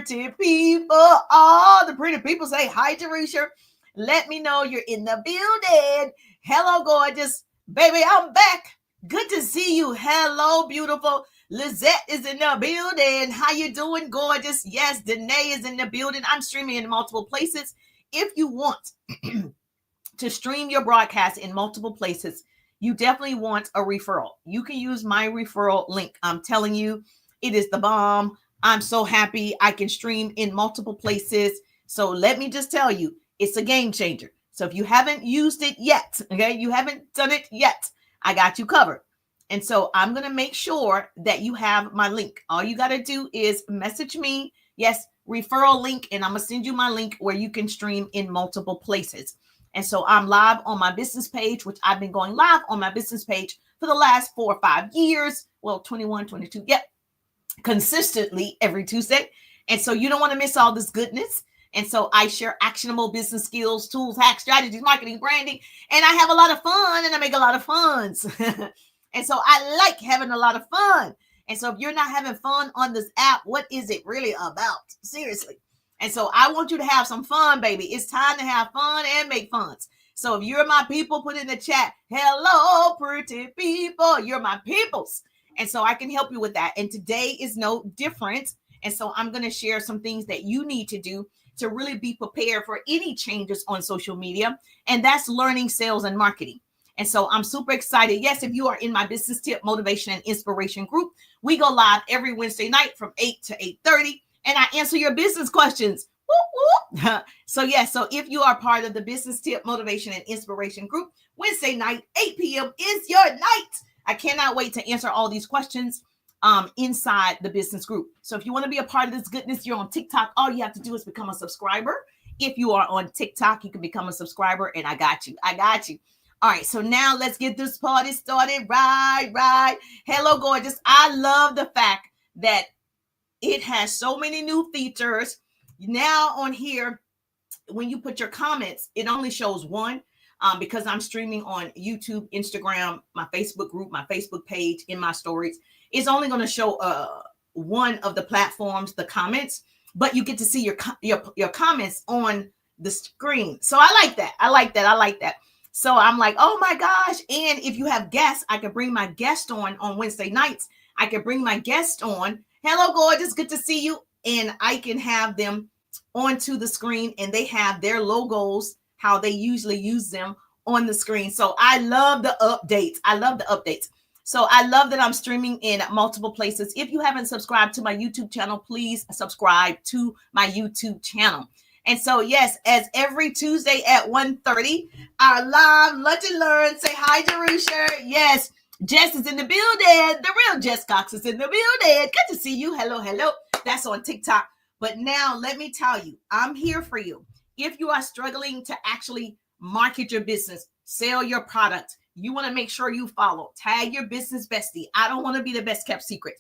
pretty people. All the pretty people say hi, Jerusha. Let me know you're in the building. Hello, gorgeous. Baby, I'm back. Good to see you. Hello, beautiful. Lizette is in the building. How you doing, gorgeous? Yes, Danae is in the building. I'm streaming in multiple places. If you want to stream your broadcast in multiple places, you definitely want a referral. You can use my referral link. I'm telling you, it is the bomb. I'm so happy I can stream in multiple places. So let me just tell you, it's a game changer. So if you haven't used it yet, okay, you haven't done it yet, I got you covered. And so I'm going to make sure that you have my link. All you got to do is message me. Yes, referral link. And I'm going to send you my link where you can stream in multiple places. And so I'm live on my business page, which I've been going live on my business page for the last 4 or 5 years. Well, 21, 22. Yep. Consistently every Tuesday. And so you don't want to miss all this goodness. And so I share actionable business skills, tools, hacks, strategies, marketing, branding, and I have a lot of fun and I make a lot of funds. And so I like having a lot of fun. And so if you're not having fun on this app, what is it really about? Seriously. And so I want you to have some fun, baby. It's time to have fun and make funds. So if you're my people, put in the chat, hello, pretty people. You're my peoples. And so I can help you with that. And today is no different. And so I'm going to share some things that you need to do to really be prepared for any changes on social media. And that's learning sales and marketing. And so I'm super excited. Yes, if you are in my business tip, motivation, and inspiration group, we go live every Wednesday night from 8 to 8:30. And I answer your business questions. Whoop, whoop. So if you are part of the business tip, motivation, and inspiration group, Wednesday night, 8 p.m. is your night. I cannot wait to answer all these questions inside the business group. So if you want to be a part of this goodness, you're on TikTok. All you have to do is become a subscriber. If you are on TikTok, you can become a subscriber, and I got you. All right, so now let's get this party started. Right. Hello, gorgeous. I love the fact that it has so many new features. Now on here, when you put your comments, it only shows one. Because I'm streaming on YouTube, Instagram, my Facebook group, my Facebook page, in my stories. It's only going to show one of the platforms, the comments, but you get to see your comments on the screen. So I like that. So I'm like, oh my gosh. And if you have guests, I can bring my guest on Wednesday nights. I can bring my guest on. Hello, gorgeous. Good to see you. And I can have them onto the screen, and they have their logos, how they usually use them on the screen. So I love the updates. So I love that I'm streaming in multiple places. If you haven't subscribed to my YouTube channel, please subscribe to my YouTube channel. And so, yes, as every Tuesday at 1:30, our live Lunch and Learn. Say hi, Jerusha. Yes, Jess is in the building. The real Jess Cox is in the building. Good to see you. Hello. That's on TikTok. But now let me tell you, I'm here for you. If you are struggling to actually market your business, sell your product, you want to make sure you follow. Tag your business bestie. I don't want to be the best kept secret.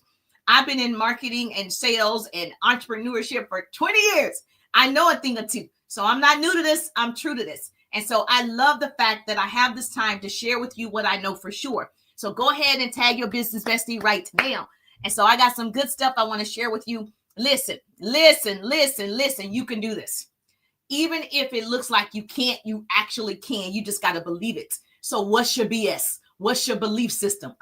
I've been in marketing and sales and entrepreneurship for 20 years. I know a thing or two. So I'm not new to this. I'm true to this. And so I love the fact that I have this time to share with you what I know for sure. So go ahead and tag your business bestie right now. And so I got some good stuff I want to share with you. Listen. You can do this. Even if it looks like you can't, you actually can. You just got to believe it. So what's your BS? What's your belief system?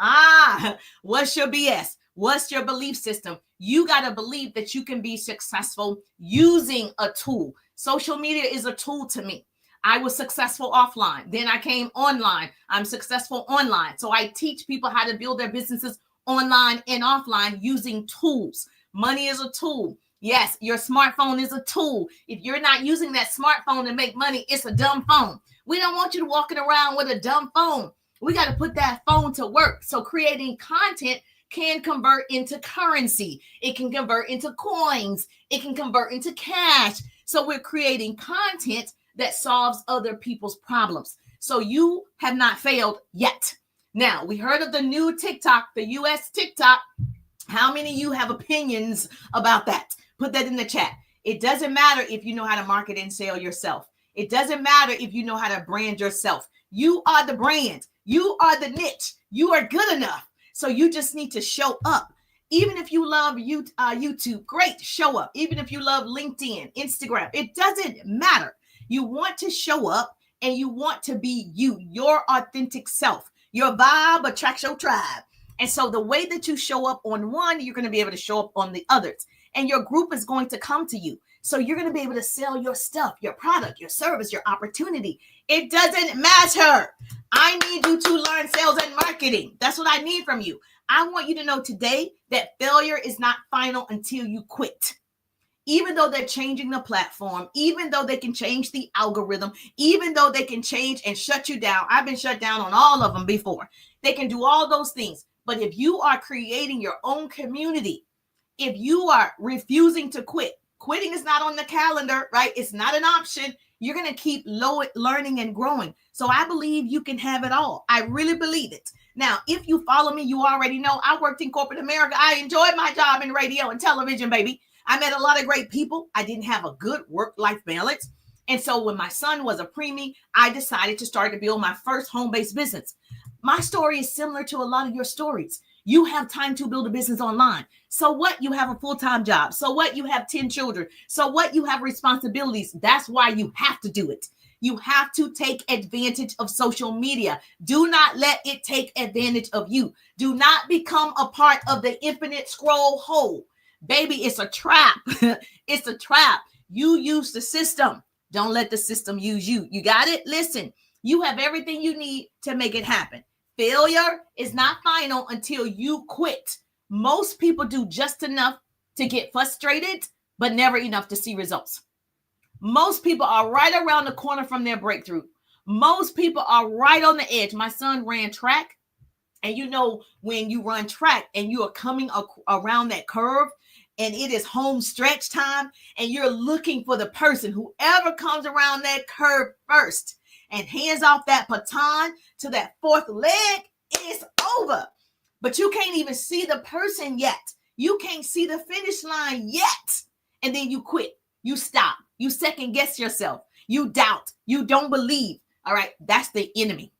What's your BS? What's your belief system? You got to believe that you can be successful using a tool. Social media is a tool to me. I was successful offline. Then I came online. I'm successful online. So I teach people how to build their businesses online and offline using tools. Money is a tool. Yes, your smartphone is a tool. If you're not using that smartphone to make money, it's a dumb phone. We don't want you walking around with a dumb phone. We got to put that phone to work. So creating content can convert into currency. It can convert into coins. It can convert into cash. So we're creating content that solves other people's problems. So you have not failed yet. Now, we heard of the new TikTok, the US TikTok. How many of you have opinions about that? Put that in the chat. It doesn't matter if you know how to market and sell yourself. It doesn't matter if you know how to brand yourself. You are the brand. You are the niche. You are good enough. So you just need to show up. Even if you love YouTube, great, show up. Even if you love LinkedIn, Instagram, it doesn't matter. You want to show up and you want to be you, your authentic self. Your vibe attracts your tribe. And so the way that you show up on one, you're going to be able to show up on the others. And your group is going to come to you. So you're going to be able to sell your stuff, your product, your service, your opportunity. It doesn't matter. I need you to learn sales and marketing. That's what I need from you. I want you to know today that failure is not final until you quit. Even though they're changing the platform, even though they can change the algorithm, even though they can change and shut you down. I've been shut down on all of them before. They can do all those things. But if you are creating your own community, if you are refusing to quit, quitting is not on the calendar, right? It's not an option. You're going to keep learning and growing. So I believe you can have it all. I really believe it. Now, if you follow me, you already know I worked in corporate America. I enjoyed my job in radio and television, baby. I met a lot of great people. I didn't have a good work-life balance. And so when my son was a preemie, I decided to start to build my first home-based business. My story is similar to a lot of your stories. You have time to build a business online. So what? You have a full-time job. So what? You have 10 children. So what? You have responsibilities. That's why you have to do it. You have to take advantage of social media. Do not let it take advantage of you. Do not become a part of the infinite scroll hole. Baby, it's a trap. It's a trap. You use the system. Don't let the system use you. You got it? Listen, you have everything you need to make it happen. Failure is not final until you quit. Most people do just enough to get frustrated, but never enough to see results. Most people are right around the corner from their breakthrough. Most people are right on the edge. My son ran track. And you know, when you run track and you are coming around that curve and it is home stretch time and you're looking for the person, whoever comes around that curve first and hands off that baton to that fourth leg, it's over. But you can't even see the person yet. You can't see the finish line yet. And then you quit. You stop. You second guess yourself. You doubt. You don't believe. All right. That's the enemy.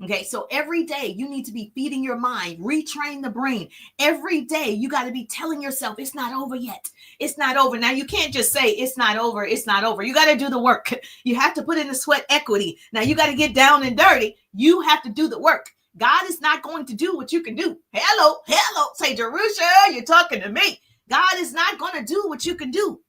Okay. So every day you need to be feeding your mind, retrain the brain. Every day you got to be telling yourself it's not over yet. It's not over. Now you can't just say it's not over. It's not over. You got to do the work. You have to put in the sweat equity. Now you got to get down and dirty. You have to do the work. God is not going to do what you can do. Hello. Say, Jerusha, you're talking to me. God is not going to do what you can do.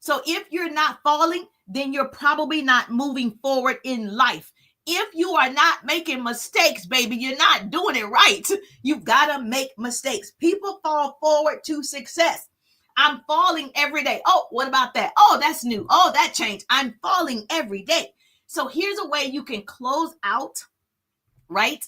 So if you're not falling, then you're probably not moving forward in life. If you are not making mistakes, baby, you're not doing it right. You've got to make mistakes. People fall forward to success. I'm falling every day. Oh, what about that? Oh, that's new. Oh, that changed. I'm falling every day. So here's a way you can close out, right?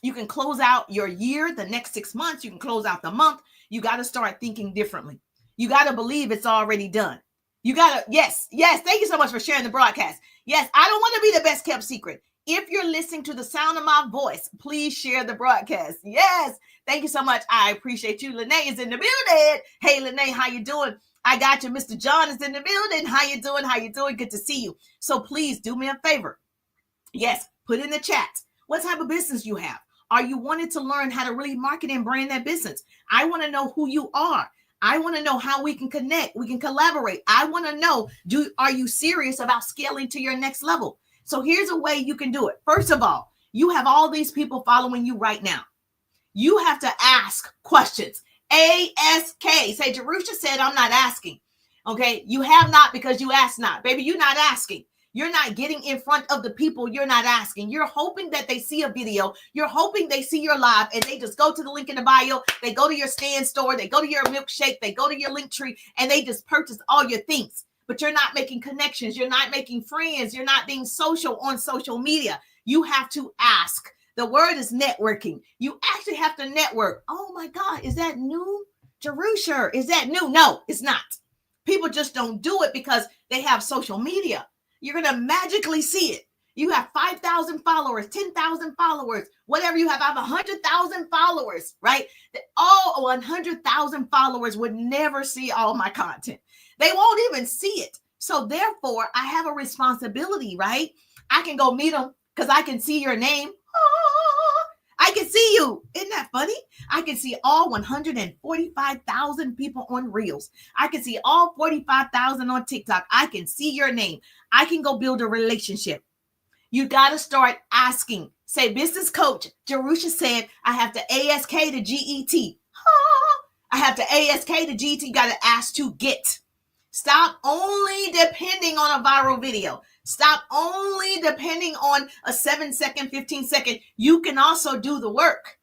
You can close out your year, the next 6 months. You can close out the month. You got to start thinking differently. You got to believe it's already done. You got to, yes. Thank you so much for sharing the broadcast. Yes, I don't want to be the best kept secret. If you're listening to the sound of my voice, please share the broadcast. Yes, thank you so much. I appreciate you. Lene is in the building. Hey, Lene, how you doing? I got you. Mr. John is in the building. How you doing? Good to see you. So please do me a favor. Yes, put in the chat what type of business you have. Are you wanting to learn how to really market and brand that business? I want to know who you are. I want to know how we can connect. We can collaborate. I want to know, are you serious about scaling to your next level? So here's a way you can do it. First of all, you have all these people following you right now. You have to ask questions. ASK. Say, Jerusha said, I'm not asking. Okay. You have not because you asked not. Baby, you're not asking. You're not getting in front of the people. You're not asking. You're hoping that they see a video. You're hoping they see your live and they just go to the link in the bio. They go to your stand store. They go to your milkshake. They go to your link tree and they just purchase all your things. But you're not making connections. You're not making friends. You're not being social on social media. You have to ask. The word is networking. You actually have to network. Oh my God, is that new? Jerusha, is that new? No, it's not. People just don't do it because they have social media. You're going to magically see it. You have 5,000 followers, 10,000 followers, whatever you have. I have 100,000 followers, right? All 100,000 followers would never see all my content. They won't even see it. So therefore, I have a responsibility, right? I can go meet them because I can see your name. I I can see you. Isn't that funny? I can see all 145,000 people on Reels. I can see all 45,000 on TikTok. I can see your name. I can go build a relationship. You got to start asking. Say, business coach, Jerusha said, I have to ASK to GET. I have to ASK to GET. You got to ask to get. Stop only depending on a viral video. Stop only depending on a 7-second, 15-second. You can also do the work.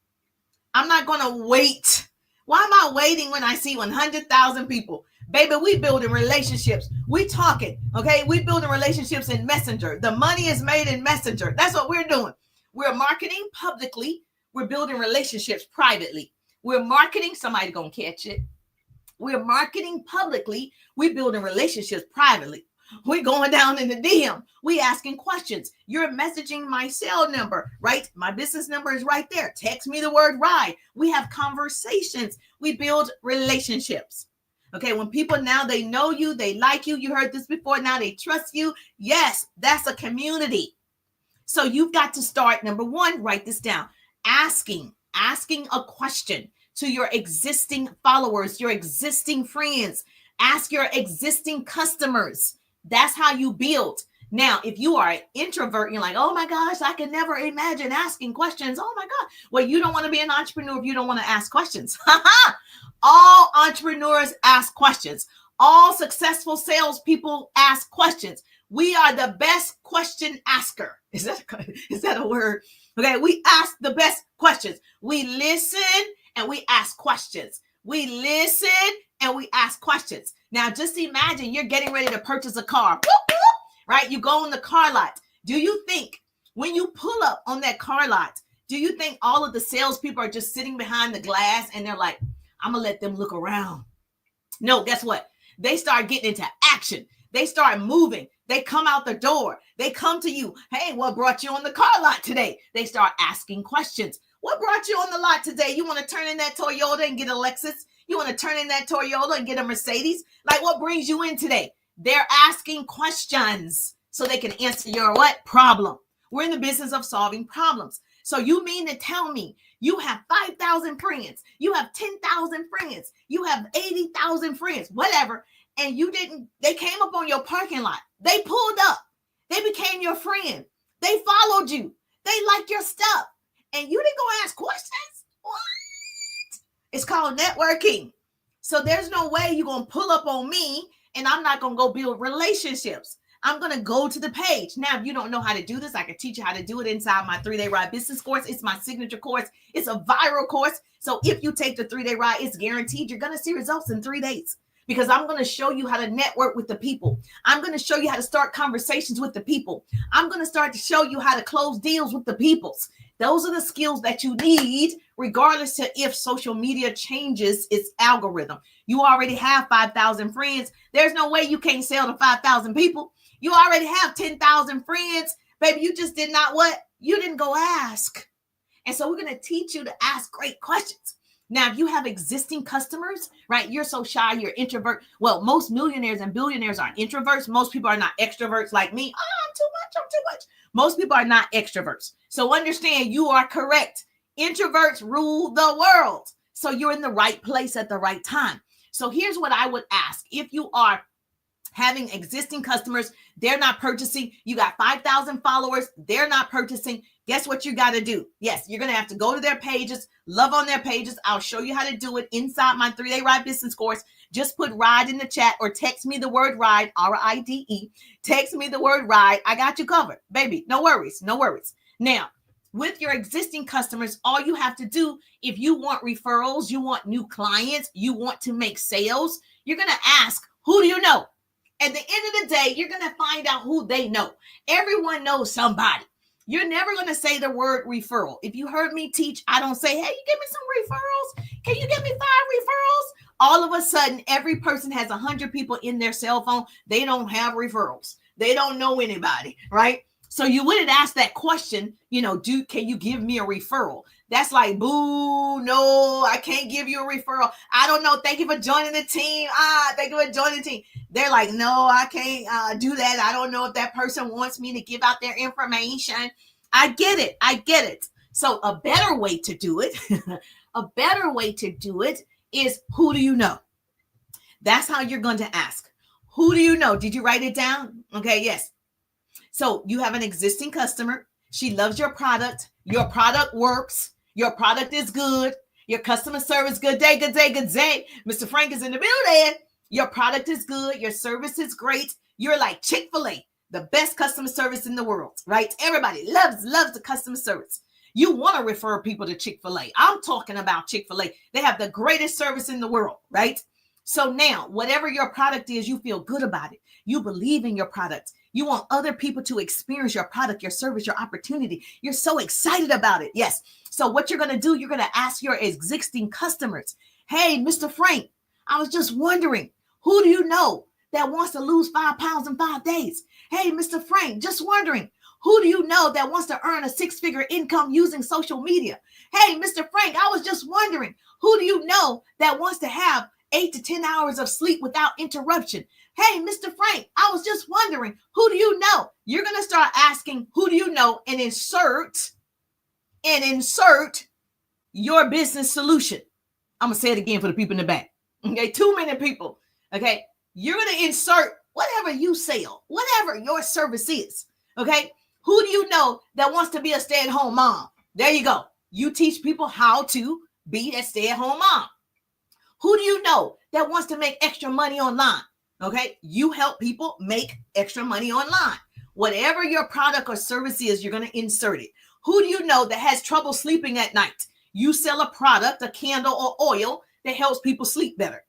I'm not going to wait. Why am I waiting when I see 100,000 people? Baby, we building relationships. We talking, okay? We building relationships in Messenger. The money is made in Messenger. That's what we're doing. We're marketing publicly. We're building relationships privately. We're marketing. Somebody going to catch it. We're marketing publicly. We're building relationships privately. We're going down in the DM. We asking questions. You're messaging my cell number, right? My business number is right there. Text me the word ride. We have conversations. We build relationships. Okay, when people now, they know you, they like you. You heard this before. Now they trust you. Yes, that's a community. So you've got to start, number one, write this down. Asking a question to your existing followers, your existing friends. Ask your existing customers. That's how you build. Now, if you are an introvert, you're like, oh my gosh, I can never imagine asking questions. Oh my God. Well, you don't want to be an entrepreneur if you don't want to ask questions. All entrepreneurs ask questions. All successful salespeople ask questions. We are the best question asker. Is that a word? Okay, we ask the best questions. We listen and we ask questions. We listen and we ask questions. Now, just imagine you're getting ready to purchase a car, right? You go in the car lot. Do you think when you pull up on that car lot, do you think all of the salespeople are just sitting behind the glass and they're like, I'm going to let them look around? No, guess what? They start getting into action. They start moving. They come out the door. They come to you. Hey, what brought you on the car lot today? They start asking questions. What brought you on the lot today? You want to turn in that Toyota and get a Lexus? You want to turn in that Toyota and get a Mercedes? Like, what brings you in today? They're asking questions so they can answer your what? Problem. We're in the business of solving problems. So you mean to tell me you have 5,000 friends, you have 10,000 friends, you have 80,000 friends, whatever, and they came up on your parking lot. They pulled up. They became your friend. They followed you. They liked your stuff. And you didn't go ask questions? What? It's called networking. So there's no way you're going to pull up on me and I'm not going to go build relationships. I'm going to go to the page. Now, if you don't know how to do this, I can teach you how to do it inside my 3-day ride business course. It's my signature course. It's a viral course. So if you take the 3-day ride, it's guaranteed you're going to see results in 3 days. Because I'm going to show you how to network with the people. I'm going to show you how to start conversations with the people. I'm going to start to show you how to close deals with the peoples. Those are the skills that you need, regardless to if social media changes its algorithm. You already have 5,000 friends. There's no way you can't sell to 5,000 people. You already have 10,000 friends. Baby, you just did not what? You didn't go ask. And so we're going to teach you to ask great questions. Now, if you have existing customers, right, you're so shy, you're introvert. Well, most millionaires and billionaires are introverts. Most people are not extroverts like me. Oh, I'm too much. Most people are not extroverts. So understand, you are correct. Introverts rule the world. So you're in the right place at the right time. So here's what I would ask. If you are having existing customers, they're not purchasing. You got 5,000 followers, they're not purchasing. Guess what you got to do? Yes, you're going to have to go to their pages, love on their pages. I'll show you how to do it inside my 3-day ride business course. Just put ride in the chat or text me the word ride, RIDE. Text me the word ride. I got you covered, baby. No worries. Now, with your existing customers, all you have to do, if you want referrals, you want new clients, you want to make sales, you're going to ask, who do you know? At the end of the day, you're going to find out who they know. Everyone knows somebody. You're never going to say the word referral. If you heard me teach, I don't say, hey, you give me some referrals. Can you give me 5 referrals? All of a sudden, every person has 100 people in their cell phone. They don't have referrals. They don't know anybody, right? So you wouldn't ask that question, can you give me a referral? That's like, boo, no, I can't give you a referral. I don't know. Thank you for joining the team. Thank you for joining the team. They're like, no, I can't do that. I don't know if that person wants me to give out their information. I get it. So a better way to do it, a better way to do it is, who do you know? That's how you're going to ask. Who do you know? Did you write it down? Okay, yes. So you have an existing customer. She loves your product. Your product works. Your product is good. Your customer service, good day, good day, good day. Mr. Frank is in the building. Your product is good. Your service is great. You're like Chick-fil-A, the best customer service in the world, right? Everybody loves the customer service. You want to refer people to Chick-fil-A. I'm talking about Chick-fil-A. They have the greatest service in the world, right? So now, whatever your product is, you feel good about it. You believe in your product. You want other people to experience your product, your service, your opportunity. You're so excited about it. Yes. So what you're going to do, you're going to ask your existing customers, hey, Mr. Frank, I was just wondering, who do you know that wants to lose 5 pounds in 5 days? Hey, Mr. Frank, just wondering, who do you know that wants to earn a 6-figure income using social media? Hey, Mr. Frank, I was just wondering, who do you know that wants to have 8 to 10 hours of sleep without interruption? Hey, Mr. Frank, I was just wondering, who do you know? You're going to start asking, who do you know, and insert your business solution. I'm going to say it again for the people in the back. Okay, too many people. Okay, you're going to insert whatever you sell, whatever your service is. Okay, who do you know that wants to be a stay-at-home mom? There you go. You teach people how to be a stay-at-home mom. Who do you know that wants to make extra money online? Okay, you help people make extra money online. Whatever your product or service is, you're going to insert it. Who do you know that has trouble sleeping at night? You sell a product, a candle or oil that helps people sleep better.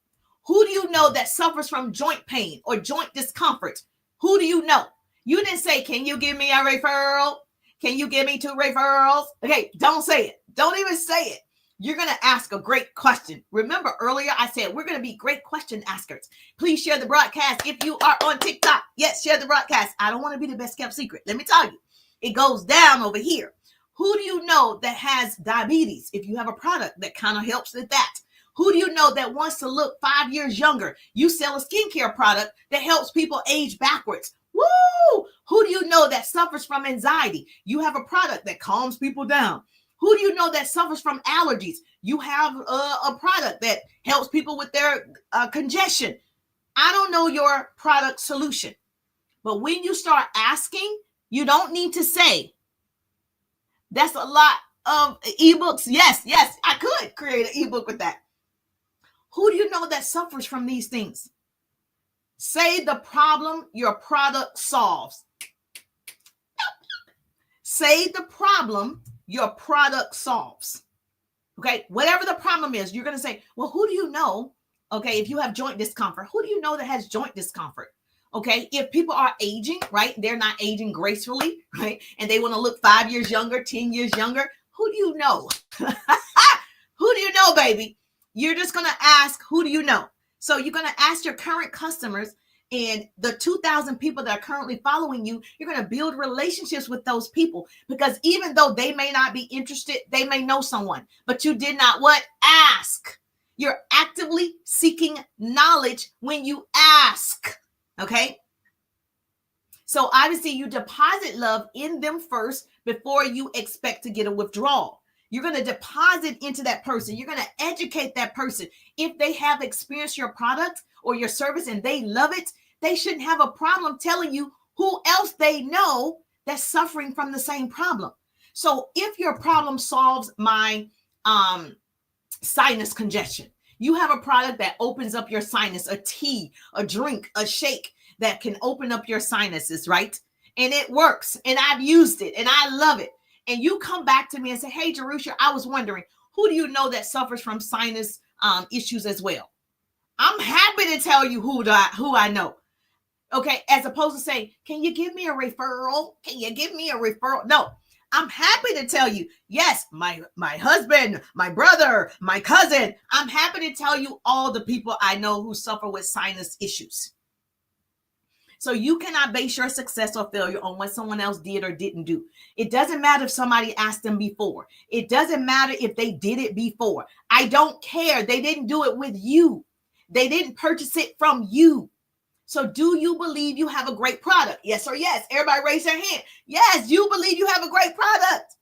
Who do you know that suffers from joint pain or joint discomfort? Who do you know? You didn't say, can you give me a referral? Can you give me 2 referrals? Okay, don't say it. Don't even say it. You're going to ask a great question. Remember earlier I said we're going to be great question askers. Please share the broadcast if you are on TikTok. Yes, share the broadcast. I don't want to be the best kept secret. Let me tell you, it goes down over here. Who do you know that has diabetes? If you have a product that kind of helps with that. Who do you know that wants to look 5 years younger? You sell a skincare product that helps people age backwards. Woo! Who do you know that suffers from anxiety? You have a product that calms people down. Who do you know that suffers from allergies? You have a product that helps people with their congestion. I don't know your product solution. But when you start asking, you don't need to say, that's a lot of ebooks. Yes, I could create an ebook with that. Who do you know that suffers from these things? Say the problem your product solves. Say the problem your product solves. Okay, whatever the problem is, you're going to say, well, who do you know? Okay, if you have joint discomfort, who do you know that has joint discomfort? Okay, if people are aging, right, they're not aging gracefully, right, and they want to look 5 years younger, 10 years younger, who do you know? Who do you know, baby? You're just going to ask, who do you know? So you're going to ask your current customers and the 2,000 people that are currently following you. You're going to build relationships with those people, because even though they may not be interested, they may know someone, but you did not what? Ask. You're actively seeking knowledge when you ask. Okay. So obviously you deposit love in them first before you expect to get a withdrawal. You're going to deposit into that person. You're going to educate that person. If they have experienced your product or your service and they love it, they shouldn't have a problem telling you who else they know that's suffering from the same problem. So if your problem solves my sinus congestion, you have a product that opens up your sinus, a tea, a drink, a shake that can open up your sinuses, right? And it works. And I've used it and I love it. And you come back to me and say, hey, Jerusha, I was wondering, who do you know that suffers from sinus issues as well? I'm happy to tell you who I know. Okay, as opposed to saying, can you give me a referral? Can you give me a referral? No, I'm happy to tell you, yes, my husband, my brother, my cousin. I'm happy to tell you all the people I know who suffer with sinus issues. So you cannot base your success or failure on what someone else did or didn't do. It doesn't matter if somebody asked them before. It doesn't matter if they did it before. I don't care. They didn't do it with you. They didn't purchase it from you. So do you believe you have a great product? Yes or yes? Everybody raise their hand. Yes, you believe you have a great product.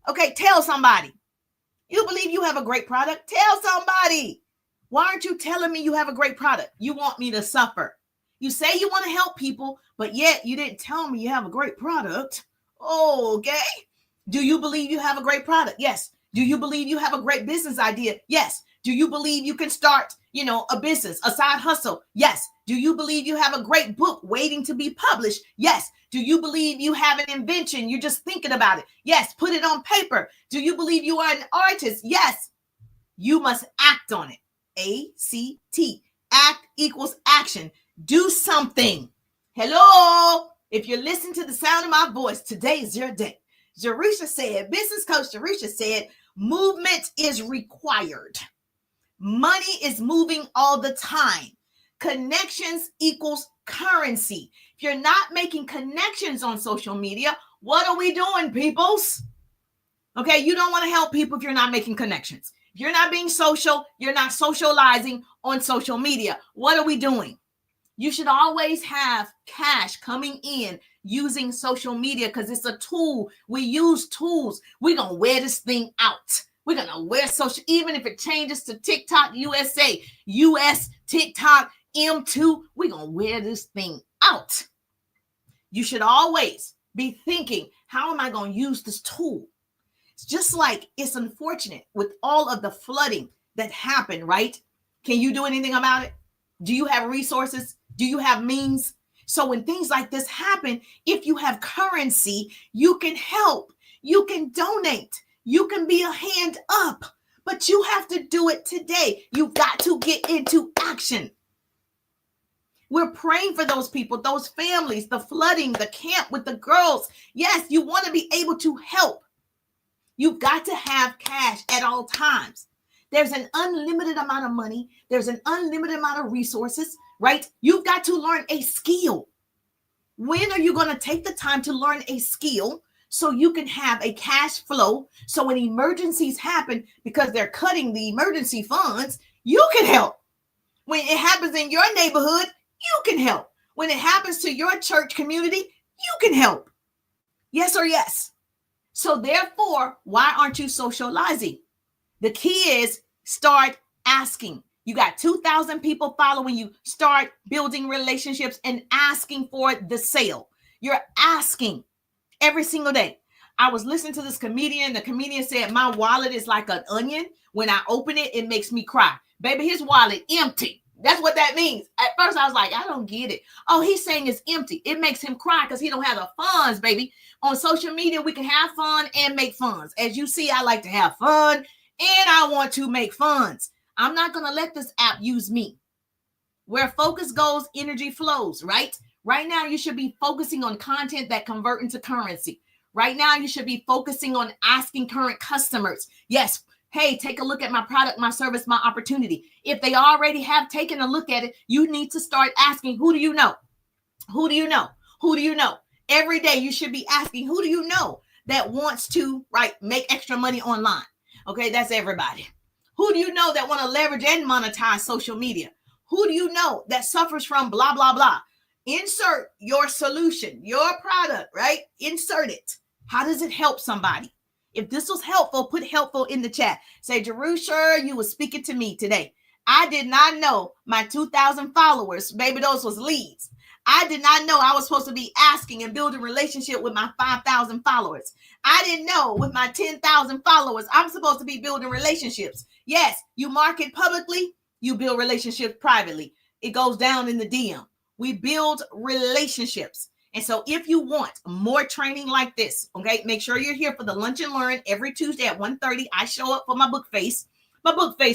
Okay, tell somebody. You believe you have a great product? Tell somebody. Why aren't you telling me you have a great product? You want me to suffer. You say you want to help people, but yet you didn't tell me you have a great product. Oh, okay. Do you believe you have a great product? Yes. Do you believe you have a great business idea? Yes. Do you believe you can start, a business, a side hustle? Yes. Do you believe you have a great book waiting to be published? Yes. Do you believe you have an invention? You're just thinking about it. Yes. Put it on paper. Do you believe you are an artist? Yes. You must act on it. ACT. Act equals action. Do something. Hello. If you're listening to the sound of my voice, today is your day. Business coach Jerusha said, movement is required. Money is moving all the time. Connections equals currency. If you're not making connections on social media, what are we doing, peoples? Okay, you don't want to help people if you're not making connections. If you're not being social, you're not socializing on social media. What are we doing? You should always have cash coming in using social media because it's a tool. We use tools. We're going to wear this thing out. We're going to wear social, even if it changes to TikTok USA, US, TikTok, M2, we're going to wear this thing out. You should always be thinking, how am I going to use this tool? It's just like it's unfortunate with all of the flooding that happened, right? Can you do anything about it? Do you have resources? Do you have means? So when things like this happen, if you have currency, you can help. You can donate. You can be a hand up, but you have to do it today. You've got to get into action. We're praying for those people, those families, the flooding, the camp with the girls. Yes, you want to be able to help. You've got to have cash at all times. There's an unlimited amount of money. There's an unlimited amount of resources, right? You've got to learn a skill. When are you going to take the time to learn a skill so you can have a cash flow? So when emergencies happen, because they're cutting the emergency funds, you can help. When it happens in your neighborhood, you can help. When it happens to your church community, you can help. Yes or yes? So therefore, why aren't you socializing? The key is start asking. You got 2,000 people following you. Start building relationships and asking for the sale. You're asking every single day. I was listening to this comedian. The comedian said, my wallet is like an onion. When I open it, it makes me cry. Baby, his wallet empty. That's what that means. At first, I was like, I don't get it. Oh, he's saying it's empty. It makes him cry because he don't have the funds, baby. On social media, we can have fun and make funds. As you see, I like to have fun and I want to make funds. I'm not going to let this app use me. Where focus goes, energy flows, right? Right now, you should be focusing on content that convert into currency. Right now, you should be focusing on asking current customers. Yes. Hey, take a look at my product, my service, my opportunity. If they already have taken a look at it, you need to start asking, who do you know? Who do you know? Who do you know? Every day you should be asking, who do you know that wants to, right, make extra money online? Okay, that's everybody. Who do you know that want to leverage and monetize social media? Who do you know that suffers from blah, blah, blah? Insert your solution, your product, right? Insert it. How does it help somebody? If this was helpful, put helpful in the chat. Say, Jerusha, you were speaking to me today. I did not know my 2,000 followers, baby, those was leads. I did not know I was supposed to be asking and building a relationship with my 5,000 followers. I didn't know with my 10,000 followers, I'm supposed to be building relationships. Yes, you market publicly, you build relationships privately. It goes down in the DM. We build relationships. And so if you want more training like this, okay, make sure you're here for the Lunch and Learn every Tuesday at 1:30. I show up for my book face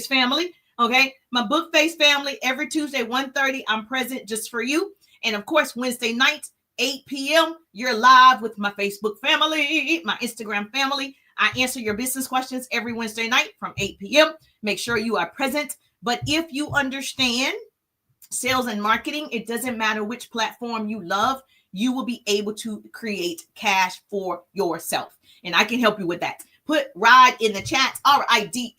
family, okay? My book face family every Tuesday, 1:30. I'm present just for you. And of course, Wednesday night, 8 p.m., you're live with my Facebook family, my Instagram family. I answer your business questions every Wednesday night from 8 p.m. Make sure you are present. But if you understand sales and marketing, it doesn't matter which platform you love, you will be able to create cash for yourself. And I can help you with that. Put RIDE in the chat, RIDE.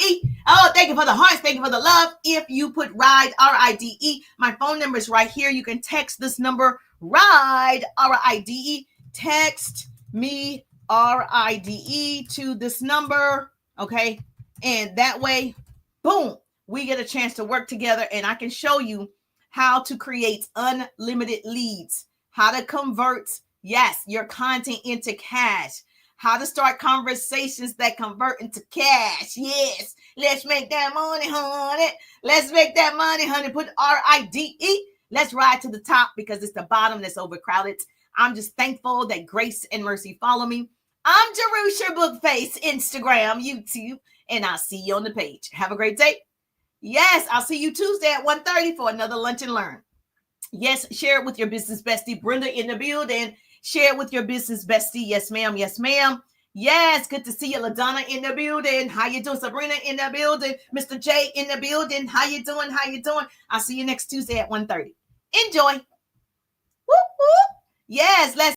Oh, thank you for the hearts. Thank you for the love. If you put RIDE, RIDE, my phone number is right here. You can text this number, RIDE, RIDE. Text me RIDE to this number. Okay. And that way, boom, we get a chance to work together and I can show you how to create unlimited leads, how to convert, yes, your content into cash, how to start conversations that convert into cash. Yes, let's make that money, honey. Let's make that money, honey. Put RIDE. Let's ride to the top because it's the bottom that's overcrowded. I'm just thankful that grace and mercy follow me. I'm Jerusha Bookface, Instagram, YouTube, and I'll see you on the page. Have a great day. Yes, I'll see you Tuesday at 1:30 for another Lunch and Learn. Yes, share it with your business bestie, Brenda in the building. Share it with your business bestie. Yes, ma'am. Yes, ma'am. Yes, good to see you, LaDonna in the building. How you doing? Sabrina in the building. Mr. J in the building. How you doing? How you doing? I'll see you next Tuesday at 1:30. Enjoy. Woo, woo. Yes, let's